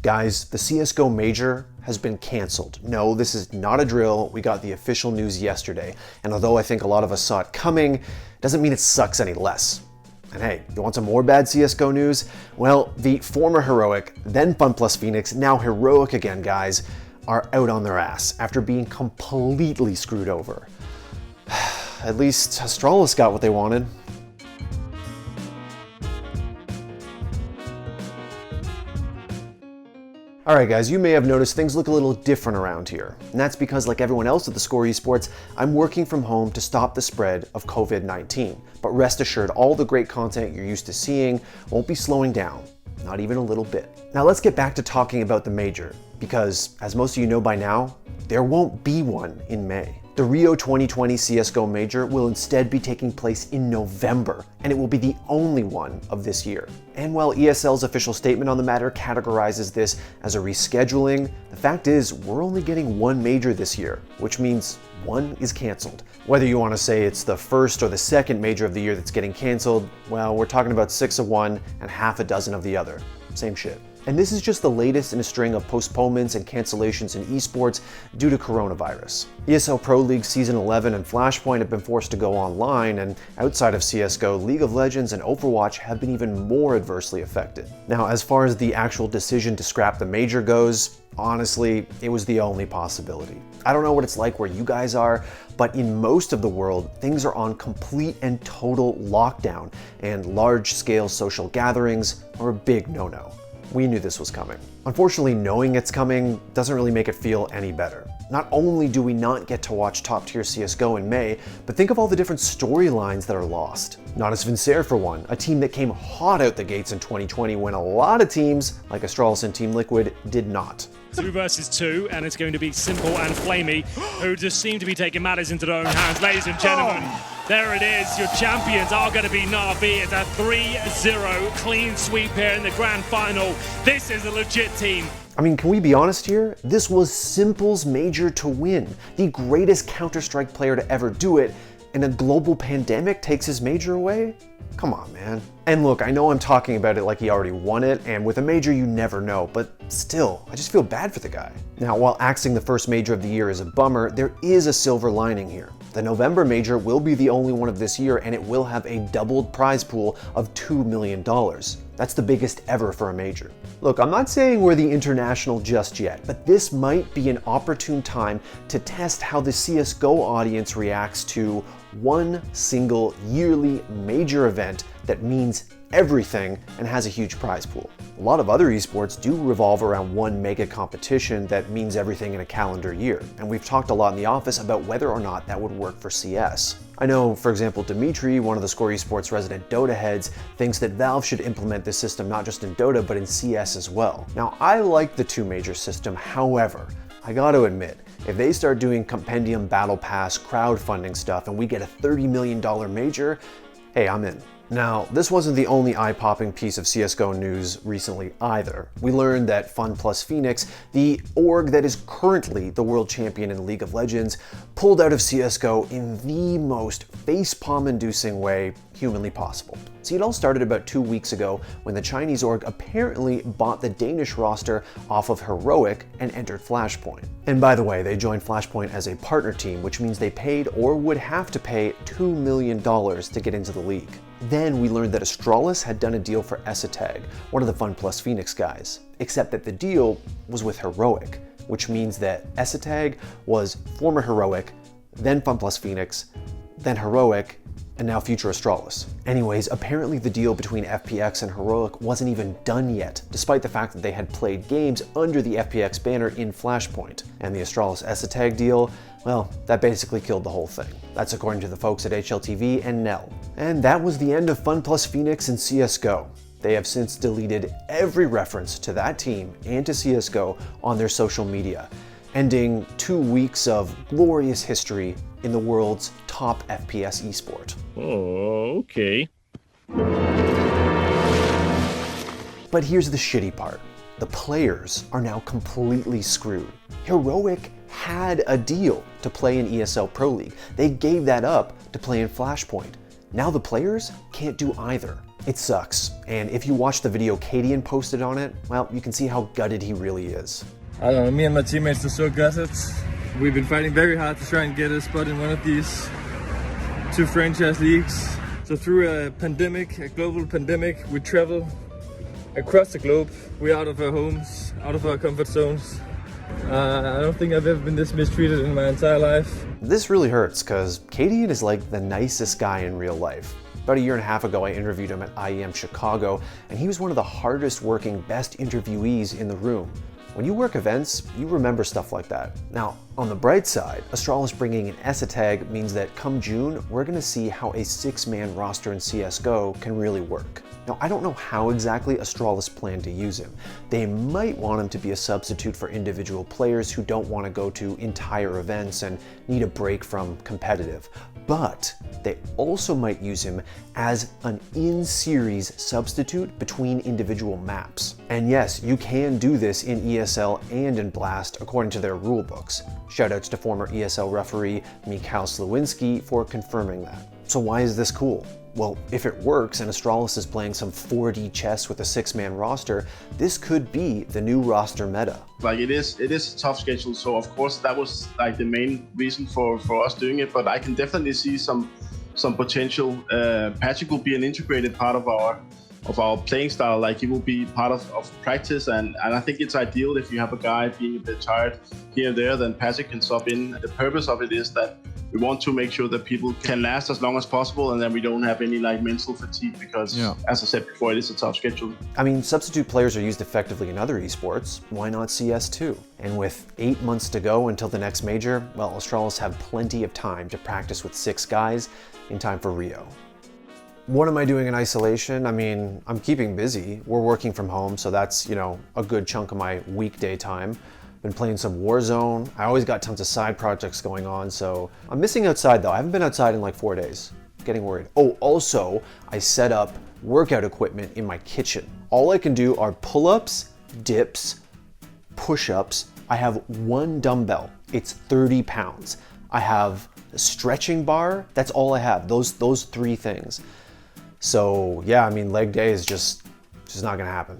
Guys, the CSGO Major has been canceled. No, this is not a drill. We got the official news yesterday. And although I think a lot of us saw it coming, doesn't mean it sucks any less. And hey, you want some more bad CSGO news? Well, the former Heroic, then FunPlus Phoenix, now Heroic again, guys, are out on their ass after being completely screwed over. At least Astralis got what they wanted. Alright guys, you may have noticed things look a little different around here. And that's because, like everyone else at theScore Esports, I'm working from home to stop the spread of COVID-19. But rest assured, all the great content you're used to seeing won't be slowing down. Not even a little bit. Now let's get back to talking about the Major, because as most of you know by now, there won't be one in May. The Rio 2020 CSGO Major will instead be taking place in November, and it will be the only one of this year. And while ESL's official statement on the matter categorizes this as a rescheduling, the fact is we're only getting one major this year, which means one is canceled. Whether you want to say it's the first or the second major of the year that's getting canceled, well, we're talking about 6 of one and half a dozen of the other. Same shit. And this is just the latest in a string of postponements and cancellations in esports due to coronavirus. ESL Pro League Season 11 and Flashpoint have been forced to go online, and outside of CSGO, League of Legends and Overwatch have been even more adversely affected. Now, as far as the actual decision to scrap the major goes, honestly, it was the only possibility. I don't know what it's like where you guys are, but in most of the world, things are on complete and total lockdown, and large-scale social gatherings are a big no-no. We knew this was coming. Unfortunately, knowing it's coming doesn't really make it feel any better. Not only do we not get to watch top-tier CSGO in May, but think of all the different storylines that are lost. Not as Vincere for one, a team that came hot out the gates in 2020 when a lot of teams, like Astralis and Team Liquid, did not. 2 versus 2, and it's going to be Simple and Flamey, who just seem to be taking matters into their own hands. Ladies and gentlemen, there it is. Your champions are going to be Na'Vi. It's a 3-0 clean sweep here in the grand final. This is a legit team. I mean, can we be honest here? This was Simple's major to win. The greatest Counter-Strike player to ever do it, and a global pandemic takes his major away? Come on, man. And look, I know I'm talking about it like he already won it, and with a major you never know, but still, I just feel bad for the guy. Now, while axing the first major of the year is a bummer, there is a silver lining here. The November major will be the only one of this year, and it will have a doubled prize pool of $2 million. That's the biggest ever for a major. Look, I'm not saying we're the international just yet, but this might be an opportune time to test how the CSGO audience reacts to one single yearly major event that means everything and has a huge prize pool. A lot of other esports do revolve around one mega competition that means everything in a calendar year, and we've talked a lot in the office about whether or not that would work for CS. I know, for example, Dimitri, one of the theScore Esports resident Dota heads, thinks that Valve should implement this system not just in Dota, but in CS as well. Now, I like the 2 major system, however, I gotta admit, if they start doing compendium battle pass crowdfunding stuff and we get a $30 million major, hey, I'm in. Now, this wasn't the only eye-popping piece of CSGO news recently either. We learned that FunPlus Phoenix, the org that is currently the world champion in League of Legends, pulled out of CSGO in the most facepalm-inducing way humanly possible. See, it all started about 2 weeks ago when the Chinese org apparently bought the Danish roster off of Heroic and entered Flashpoint. And by the way, they joined Flashpoint as a partner team, which means they paid or would have to pay $2 million to get into the league. Then we learned that Astralis had done a deal for Esatag, one of the FunPlus Phoenix guys, except that the deal was with Heroic, which means that Esatag was former Heroic, then FunPlus Phoenix, then Heroic, and now future Astralis. Anyways, apparently the deal between FPX and Heroic wasn't even done yet, despite the fact that they had played games under the FPX banner in Flashpoint. And the Astralis Esatag deal, well, that basically killed the whole thing. That's according to the folks at HLTV and McNeil. And that was the end of FunPlus Phoenix and CSGO. They have since deleted every reference to that team and to CSGO on their social media, ending 2 weeks of glorious history in the world's top FPS esport. Oh, okay. But here's the shitty part. The players are now completely screwed. Heroic had a deal to play in ESL Pro League. They gave that up to play in Flashpoint. Now the players can't do either. It sucks, and if you watch the video Colten posted on it, well, you can see how gutted he really is. I don't know, me and my teammates are so gutted. We've been fighting very hard to try and get a spot in one of these 2 franchise leagues. So through a pandemic, a global pandemic, we travel across the globe. We're out of our homes, out of our comfort zones. I don't think I've ever been this mistreated in my entire life. This really hurts, because Colten is like the nicest guy in real life. About a year and a half ago, I interviewed him at IEM Chicago, and he was one of the hardest working, best interviewees in the room. When you work events, you remember stuff like that. Now, on the bright side, Astralis bringing in ESA tag means that come June, we're gonna see how a 6-man roster in CSGO can really work. Now, I don't know how exactly Astralis plan to use him. They might want him to be a substitute for individual players who don't want to go to entire events and need a break from competitive. But they also might use him as an in-series substitute between individual maps. And yes, you can do this in ESL and in Blast according to their rulebooks. Shoutouts to former ESL referee McNeil for confirming that. So why is this cool? Well, if it works and Astralis is playing some 4D chess with a 6-man roster, this could be the new roster meta. Like it is a tough schedule, so of course that was like the main reason for us doing it, but I can definitely see some potential. Patrick will be an integrated part of our playing style, like he will be part of practice, and I think it's ideal if you have a guy being a bit tired here and there, then Patrick can sub in. The purpose of it is that we want to make sure that people can last as long as possible, and then we don't have any like mental fatigue because, as I said before, it is a tough schedule. I mean, substitute players are used effectively in other esports. Why not CS too? And with 8 months to go until the next major, well, Astralis have plenty of time to practice with 6 guys in time for Rio. What am I doing in isolation? I mean, I'm keeping busy. We're working from home, so that's, a good chunk of my weekday time. Been playing some Warzone. I always got tons of side projects going on, so I'm missing outside though. I haven't been outside in like 4 days. Getting worried. Oh, also, I set up workout equipment in my kitchen. All I can do are pull-ups, dips, push-ups. I have 1 dumbbell. It's 30 pounds. I have a stretching bar. That's all I have. Those 3 things. So yeah, I mean, leg day is just not gonna happen.